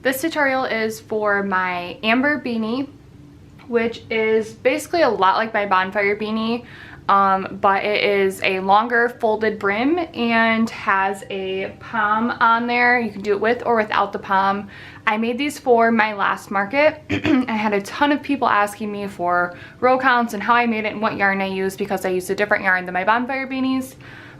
This tutorial is for my amber beanie, which is basically a lot like my bonfire beanie, but it is a longer folded brim and has a pom on there. You can do it with or without the pom. I made these for my last market. I had a ton of people asking me for row counts and how I made it and what yarn I used, because I used a different yarn than my bonfire beanies.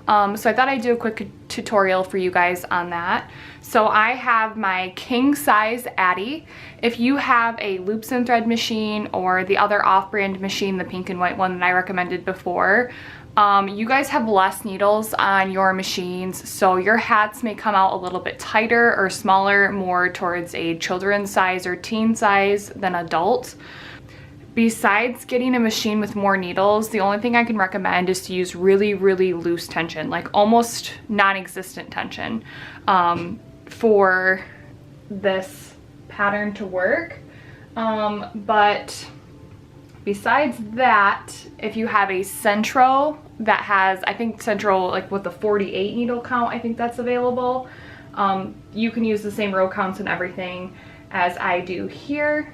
So I thought I'd do a quick tutorial for you guys on that. So I have my king size Addy. If you have a loops and thread machine or the other off-brand machine, the pink and white one that I recommended before, you guys have less needles on your machines, so your hats may come out a little bit tighter or smaller, more towards a children's size or teen size than adult. Besides getting a machine with more needles, the only thing I can recommend is to use really, really loose tension, like almost non-existent tension, for this pattern to work. But besides that, if you have a Centro that has, I think Centro like with the 48 needle count, I think that's available, you can use the same row counts and everything as I do here.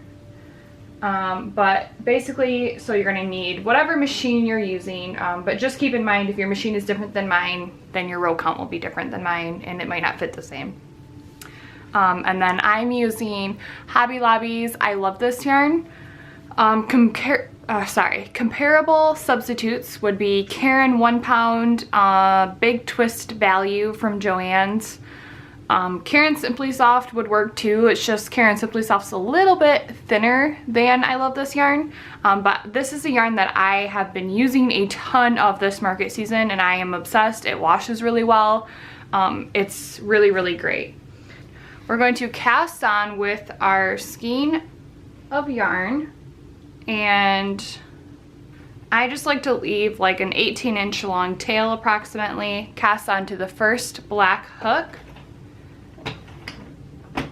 But basically, so you're going to need whatever machine you're using, but just keep in mind if your machine is different than mine, then your row count will be different than mine and it might not fit the same. And then I'm using Hobby Lobby's I Love This yarn. Comparable substitutes would be Karen 1 pound, Big Twist Value from Joann's. Karen Simply Soft would work too. It's just Karen Simply Soft's a little bit thinner than I Love This yarn. But this is a yarn that I have been using a ton of this market season and I am obsessed. It washes really well. It's really, really great. We're going to cast on with our skein of yarn, and I just like to leave like an 18-inch long tail approximately, cast onto the first black hook,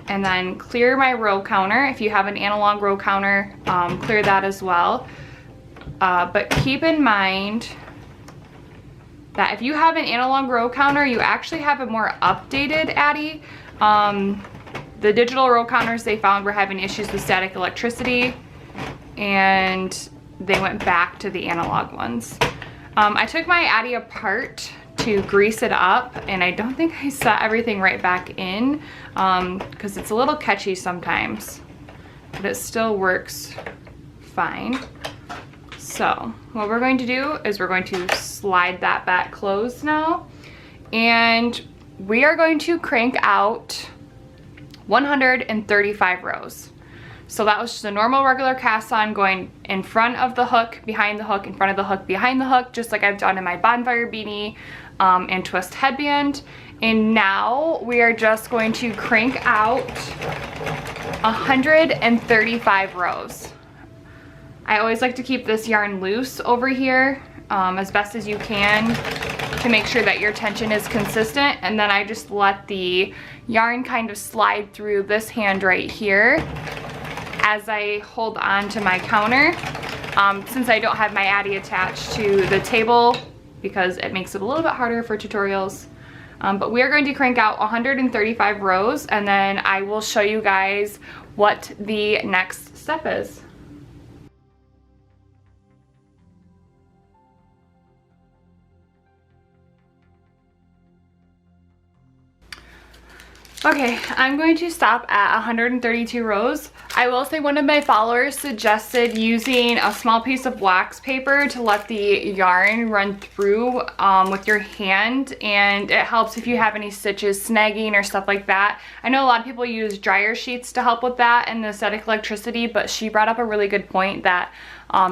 and then clear my row counter. If you have an analog row counter, clear that as well. But keep in mind that if you have an analog row counter, you actually have a more updated Addy. The digital row counters they found were having issues with static electricity, and they went back to the analog ones. I took my Addy apart to grease it up, and I don't think I set everything right back in because it's a little catchy sometimes, but it still works fine. So what we're going to do is we're going to slide that back closed now, and we are going to crank out 135 rows. So that was just a normal regular cast on, going in front of the hook, behind the hook, in front of the hook, behind the hook, just like I've done in my bonfire beanie and twist headband. And now we are just going to crank out 135 rows. I always like to keep this yarn loose over here as best as you can to make sure that your tension is consistent, and then I just let the yarn kind of slide through this hand right here as I hold on to my counter, since I don't have my Addy attached to the table because it makes it a little bit harder for tutorials. But we are going to crank out 135 rows, and then I will show you guys what the next step is. Okay, I'm going to stop at 132 rows. I will say one of my followers suggested using a small piece of wax paper to let the yarn run through with your hand, and it helps if you have any stitches snagging or stuff like that. I know a lot of people use dryer sheets to help with that and the static electricity, but she brought up a really good point that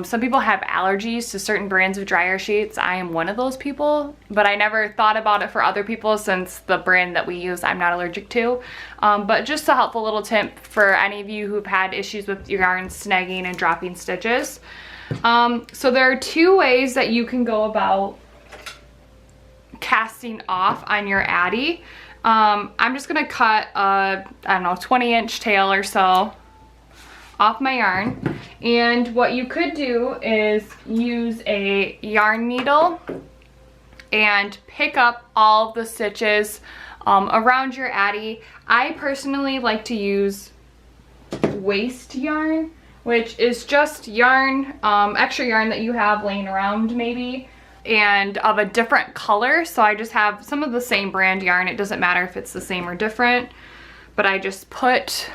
some people have allergies to certain brands of dryer sheets. I am one of those people, but I never thought about it for other people since the brand that we use I'm not allergic to. But just a helpful little tip for any of you who've had issues with your yarn snagging and dropping stitches. So there are two ways that you can go about casting off on your Addy. I'm just gonna cut a, I don't know, 20-inch tail or so off my yarn, and what you could do is use a yarn needle and pick up all the stitches around your Addy. I personally like to use waste yarn, which is just yarn, extra yarn that you have laying around maybe, and of a different color. So I just have some of the same brand yarn. It doesn't matter if it's the same or different, but I just put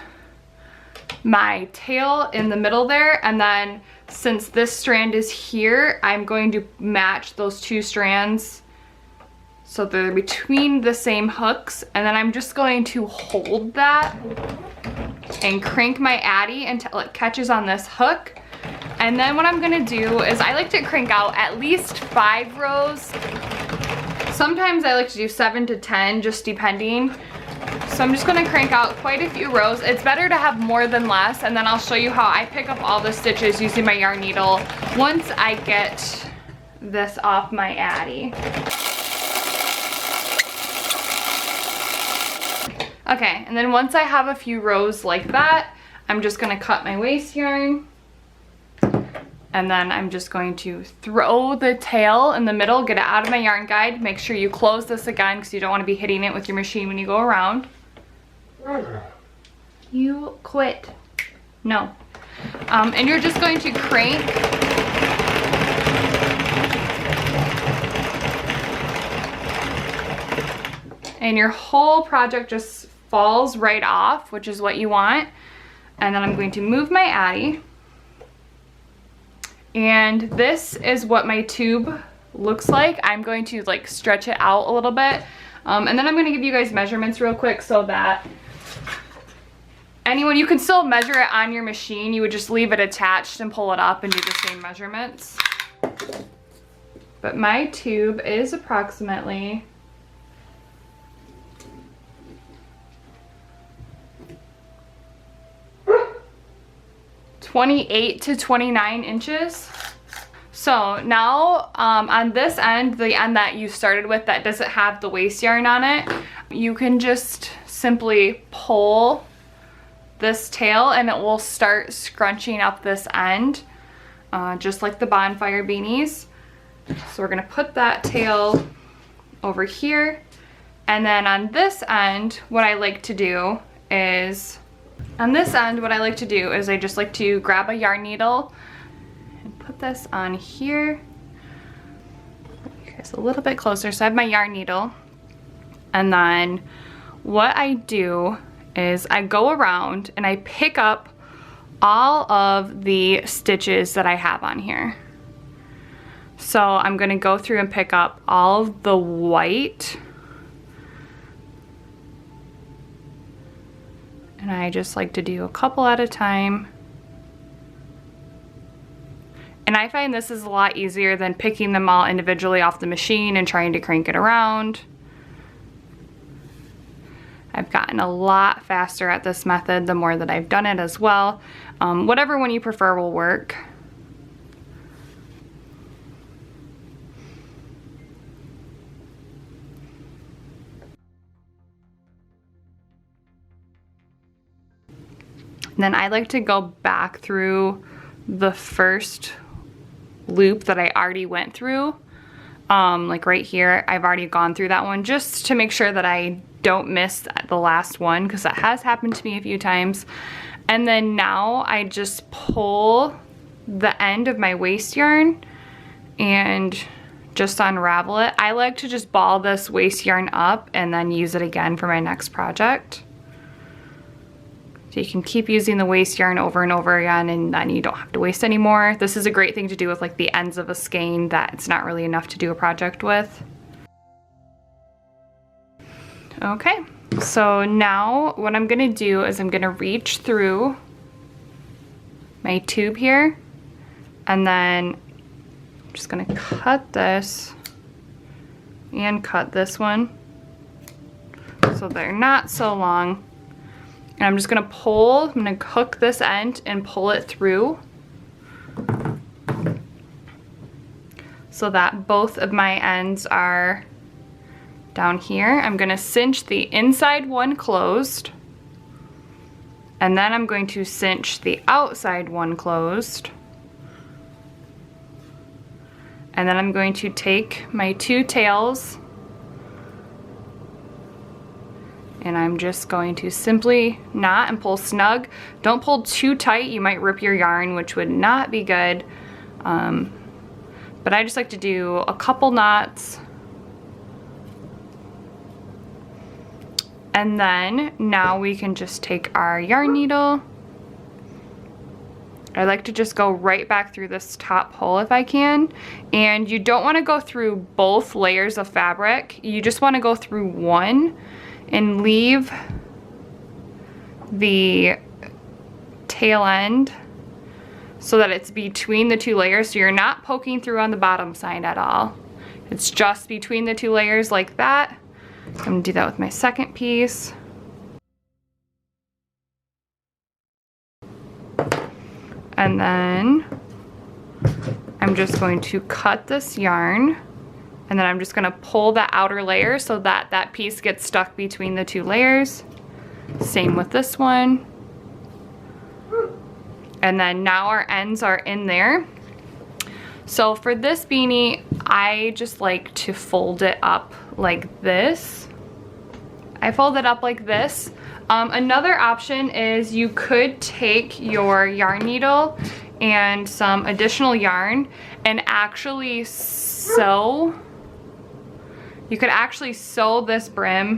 my tail in the middle there, and then since this strand is here, I'm going to match those two strands so they're between the same hooks, and then I'm just going to hold that and crank my Addy until it catches on this hook. And then what I'm gonna do is I like to crank out at least 5 rows. Sometimes I like to do 7 to 10, just depending. So I'm just gonna crank out quite a few rows. It's better to have more than less, and then I'll show you how I pick up all the stitches using my yarn needle once I get this off my Addy. Okay, and then once I have a few rows like that, I'm just gonna cut my waste yarn, and then I'm just going to throw the tail in the middle, get it out of my yarn guide. Make sure you close this again because you don't want to be hitting it with your machine when you go around. You quit. No. And you're just going to crank. And your whole project just falls right off, which is what you want. And then I'm going to move my Addy. And this is what my tube looks like. I'm going to like stretch it out a little bit. And then I'm going to give you guys measurements real quick so that you can still measure it on your machine. You would just leave it attached and pull it up and do the same measurements. But my tube is approximately 28 to 29 inches. So now on this end, the end that you started with that doesn't have the waste yarn on it, you can just simply pull this tail and it will start scrunching up this end, just like the bonfire beanies. So we're gonna put that tail over here. And then on this end, what I like to do is I just like to grab a yarn needle and put this on here. You guys a little bit closer. So I have my yarn needle. And then what I do is I go around and I pick up all of the stitches that I have on here. So I'm gonna go through and pick up all of the white. And I just like to do a couple at a time. And I find this is a lot easier than picking them all individually off the machine and trying to crank it around. I've gotten a lot faster at this method the more that I've done it as well. Whatever one you prefer will work. And then I like to go back through the first loop that I already went through. Like right here, I've already gone through that one just to make sure that I don't miss the last one, because that has happened to me a few times. And then now I just pull the end of my waste yarn and just unravel it. I like to just ball this waste yarn up and then use it again for my next project. So you can keep using the waste yarn over and over again, and then you don't have to waste anymore. This is a great thing to do with like the ends of a skein that it's not really enough to do a project with. Okay, so now what I'm gonna do is I'm gonna reach through my tube here, and then I'm just gonna cut this and cut this one so they're not so long. And I'm just gonna I'm gonna hook this end and pull it through so that both of my ends are down here. I'm gonna cinch the inside one closed, and then I'm going to cinch the outside one closed. And then I'm going to take my two tails and I'm just going to simply knot and pull snug. Don't pull too tight, you might rip your yarn, which would not be good. But I just like to do a couple knots. And then now we can just take our yarn needle. I like to just go right back through this top hole if I can. And you don't want to go through both layers of fabric. You just want to go through one and leave the tail end so that it's between the two layers, so you're not poking through on the bottom side at all. It's just between the two layers like that. I'm gonna do that with my second piece. And then I'm just going to cut this yarn, and then I'm just gonna pull the outer layer so that that piece gets stuck between the two layers. Same with this one. And then now our ends are in there. So for this beanie, I just like to fold it up like this. I fold it up like this. Another option is you could take your yarn needle and some additional yarn and actually sew. You could actually sew this brim.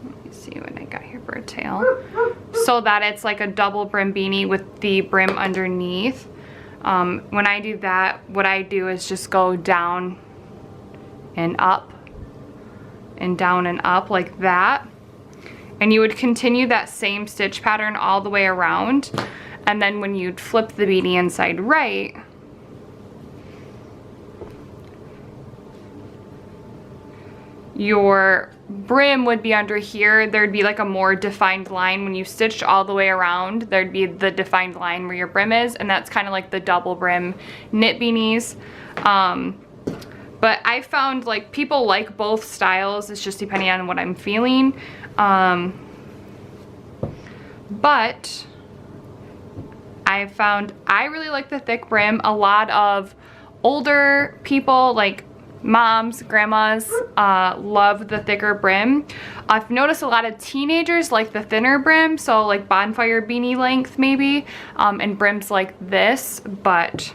Let me see what I got here for a tail. So that it's like a double brim beanie with the brim underneath. When I do that, what I do is just go down and up and down and up like that. And you would continue that same stitch pattern all the way around. And then when you'd flip the beanie inside right, your brim would be under here. There'd be like a more defined line. When you stitched all the way around, there'd be the defined line where your brim is, and that's kind of like the double brim knit beanies. But I found like people like both styles. It's just depending on what I'm feeling. But I found I really like the thick brim. A lot of older people, like moms, grandmas, love the thicker brim. I've noticed a lot of teenagers like the thinner brim, so like bonfire beanie length maybe, and brims like this, but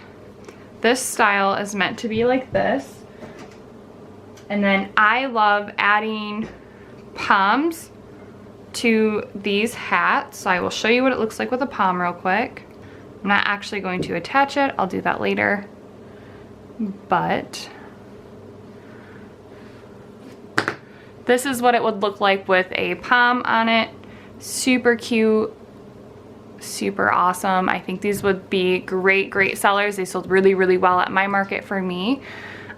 this style is meant to be like this. And then I love adding poms to these hats, so I will show you what it looks like with a pom real quick. I'm not actually going to attach it, I'll do that later, but this is what it would look like with a pom on it. Super cute, super awesome. I think these would be great sellers. They sold really well at my market for me.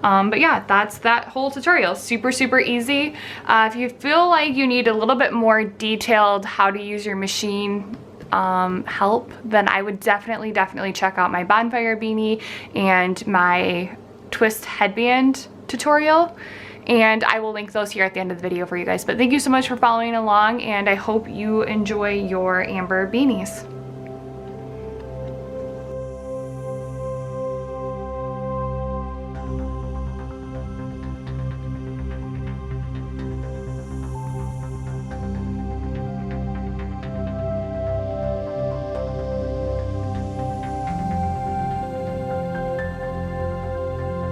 But yeah, that's that whole tutorial. Super easy. If you feel like you need a little bit more detailed how to use your machine help, then I would definitely check out my bonfire beanie and my twist headband tutorial. And I will link those here at the end of the video for you guys. But thank you so much for following along, and I hope you enjoy your amber beanies.